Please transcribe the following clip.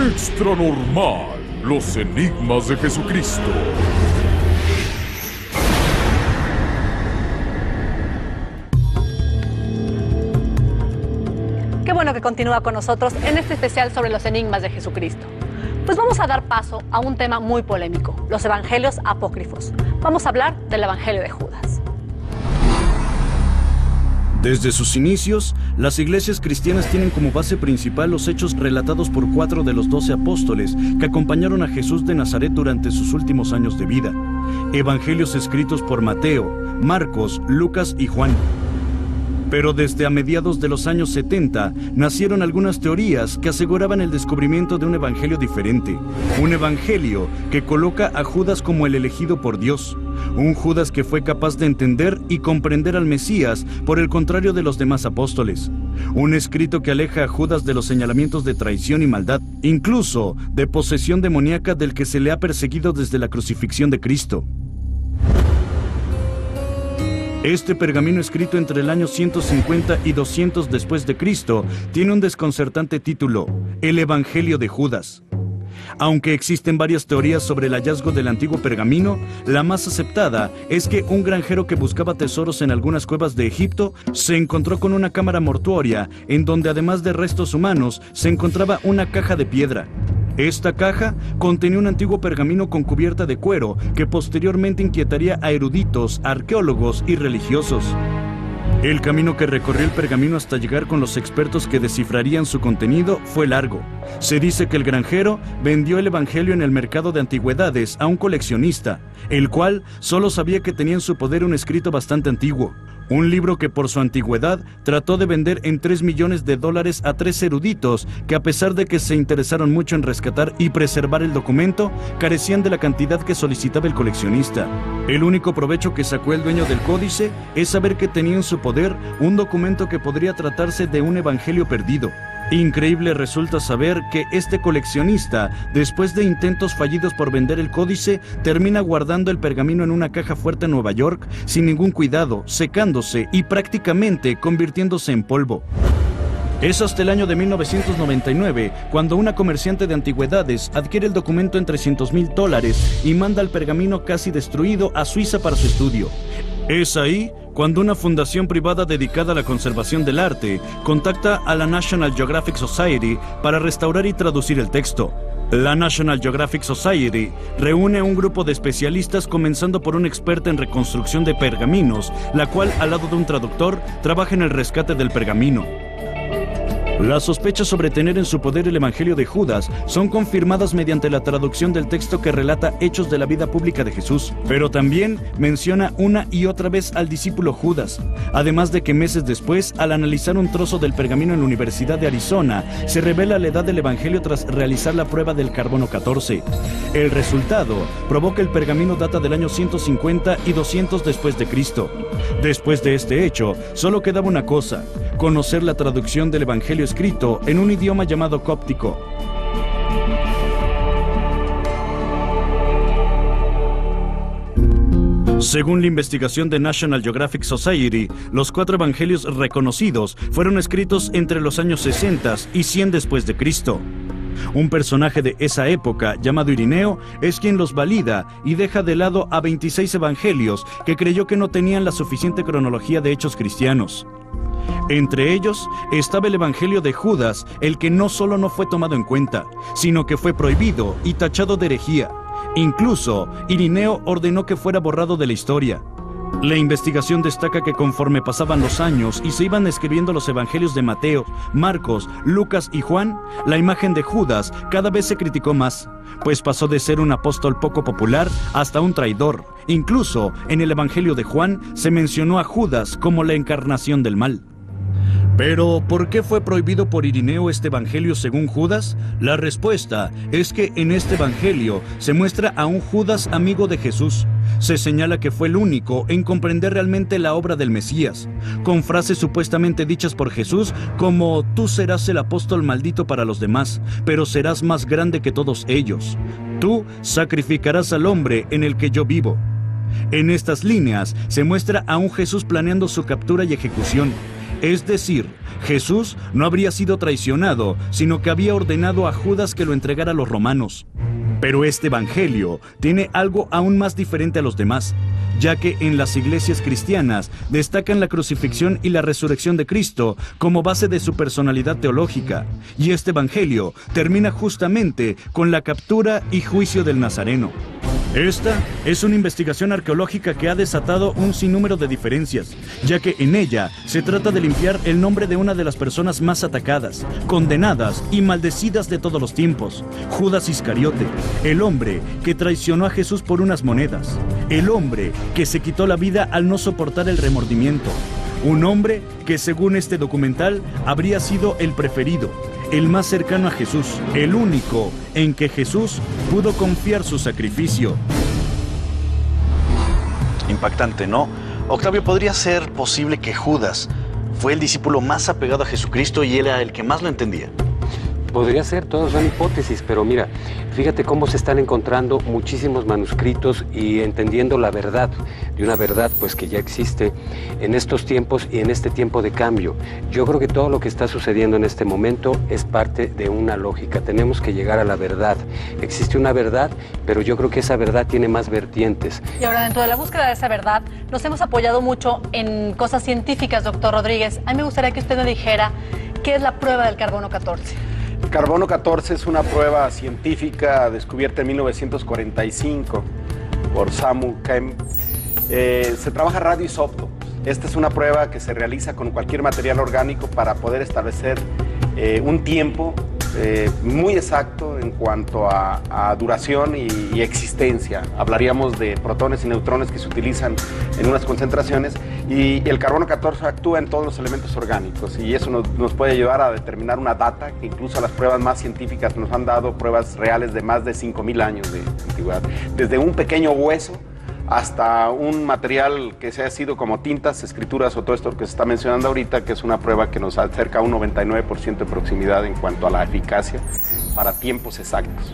Extra normal, los enigmas de Jesucristo. Qué bueno que continúa con nosotros en este especial sobre los enigmas de Jesucristo. Pues vamos a dar paso a un tema muy polémico, los evangelios apócrifos. Vamos a hablar del evangelio de Judas. Desde sus inicios, las iglesias cristianas tienen como base principal los hechos relatados por 4 de los 12 apóstoles que acompañaron a Jesús de Nazaret durante sus últimos años de vida. Evangelios escritos por Mateo, Marcos, Lucas y Juan. Pero desde a mediados de los años 70 nacieron algunas teorías que aseguraban el descubrimiento de un evangelio diferente. Un evangelio que coloca a Judas como el elegido por Dios. Un Judas que fue capaz de entender y comprender al Mesías por el contrario de los demás apóstoles. Un escrito que aleja a Judas de los señalamientos de traición y maldad, incluso de posesión demoníaca del que se le ha perseguido desde la crucifixión de Cristo. Este pergamino escrito entre el año 150 y 200 después de Cristo tiene un desconcertante título, El Evangelio de Judas. Aunque existen varias teorías sobre el hallazgo del antiguo pergamino, la más aceptada es que un granjero que buscaba tesoros en algunas cuevas de Egipto se encontró con una cámara mortuoria en donde además de restos humanos se encontraba una caja de piedra. Esta caja contenía un antiguo pergamino con cubierta de cuero que posteriormente inquietaría a eruditos, arqueólogos y religiosos. El camino que recorrió el pergamino hasta llegar con los expertos que descifrarían su contenido fue largo. Se dice que el granjero vendió el evangelio en el mercado de antigüedades a un coleccionista, el cual solo sabía que tenía en su poder un escrito bastante antiguo. Un libro que por su antigüedad trató de vender en $3 millones a 3 eruditos que, a pesar de que se interesaron mucho en rescatar y preservar el documento, carecían de la cantidad que solicitaba el coleccionista. El único provecho que sacó el dueño del códice es saber que tenía en su poder un documento que podría tratarse de un evangelio perdido. Increíble resulta saber que este coleccionista, después de intentos fallidos por vender el códice, termina guardando el pergamino en una caja fuerte en Nueva York sin ningún cuidado, secándose y prácticamente convirtiéndose en polvo. Es hasta el año de 1999 cuando una comerciante de antigüedades adquiere el documento en $300,000 y manda el pergamino casi destruido a Suiza para su estudio. Es ahí cuando una fundación privada dedicada a la conservación del arte contacta a la National Geographic Society para restaurar y traducir el texto. La National Geographic Society reúne a un grupo de especialistas comenzando por una experta en reconstrucción de pergaminos, la cual, al lado de un traductor, trabaja en el rescate del pergamino. Las sospechas sobre tener en su poder el Evangelio de Judas son confirmadas mediante la traducción del texto que relata hechos de la vida pública de Jesús, pero también menciona una y otra vez al discípulo Judas, además de que meses después, al analizar un trozo del pergamino en la Universidad de Arizona, se revela la edad del Evangelio tras realizar la prueba del carbono 14. El resultado probó que el pergamino data del año 150 y 200 después de Cristo. Después de este hecho, solo quedaba una cosa: conocer la traducción del Evangelio escrito en un idioma llamado cóptico. Según la investigación de National Geographic Society, los 4 evangelios reconocidos fueron escritos entre los años 60 y 100 después de Cristo. Un personaje de esa época, llamado Irineo, es quien los valida y deja de lado a 26 evangelios que creyó que no tenían la suficiente cronología de hechos cristianos. Entre ellos estaba el Evangelio de Judas, el que no solo no fue tomado en cuenta, sino que fue prohibido y tachado de herejía. Incluso, Irineo ordenó que fuera borrado de la historia. La investigación destaca que conforme pasaban los años y se iban escribiendo los evangelios de Mateo, Marcos, Lucas y Juan, la imagen de Judas cada vez se criticó más, pues pasó de ser un apóstol poco popular hasta un traidor. Incluso, en el evangelio de Juan se mencionó a Judas como la encarnación del mal. Pero, ¿por qué fue prohibido por Irineo este evangelio según Judas? La respuesta es que en este evangelio se muestra a un Judas amigo de Jesús. Se señala que fue el único en comprender realmente la obra del Mesías, con frases supuestamente dichas por Jesús como: tú serás el apóstol maldito para los demás, pero serás más grande que todos ellos. Tú sacrificarás al hombre en el que yo vivo. En estas líneas se muestra a un Jesús planeando su captura y ejecución. Es decir, Jesús no habría sido traicionado, sino que había ordenado a Judas que lo entregara a los romanos. Pero este evangelio tiene algo aún más diferente a los demás, ya que en las iglesias cristianas destacan la crucifixión y la resurrección de Cristo como base de su personalidad teológica, y este evangelio termina justamente con la captura y juicio del Nazareno. Esta es una investigación arqueológica que ha desatado un sinnúmero de diferencias, ya que en ella se trata de limpiar el nombre de una de las personas más atacadas, condenadas y maldecidas de todos los tiempos, Judas Iscariote, el hombre que traicionó a Jesús por unas monedas, el hombre que se quitó la vida al no soportar el remordimiento, un hombre que según este documental habría sido el preferido, el más cercano a Jesús, el único en que Jesús pudo confiar su sacrificio. Impactante, ¿no? Octavio, ¿podría ser posible que Judas fue el discípulo más apegado a Jesucristo y él era el que más lo entendía? Podría ser, todas son hipótesis, pero mira, fíjate cómo se están encontrando muchísimos manuscritos y entendiendo la verdad, de una verdad pues que ya existe en estos tiempos y en este tiempo de cambio. Yo creo que todo lo que está sucediendo en este momento es parte de una lógica, tenemos que llegar a la verdad. Existe una verdad, pero yo creo que esa verdad tiene más vertientes. Y ahora, dentro de la búsqueda de esa verdad, nos hemos apoyado mucho en cosas científicas, doctor Rodríguez. A mí me gustaría que usted me dijera qué es la prueba del carbono 14. El carbono 14 es una prueba científica descubierta en 1945 por Samu Kemp. Se trabaja radioisótopos. Esta es una prueba que se realiza con cualquier material orgánico para poder establecer un tiempo muy exacto en cuanto a duración y existencia. Hablaríamos de protones y neutrones que se utilizan en unas concentraciones y el carbono 14 actúa en todos los elementos orgánicos y eso nos puede ayudar a determinar una data que incluso las pruebas más científicas nos han dado pruebas reales de más de 5.000 años de antigüedad. Desde un pequeño hueso hasta un material que se ha sido como tintas, escrituras o todo esto que se está mencionando ahorita, que es una prueba que nos acerca a un 99% de proximidad en cuanto a la eficacia para tiempos exactos.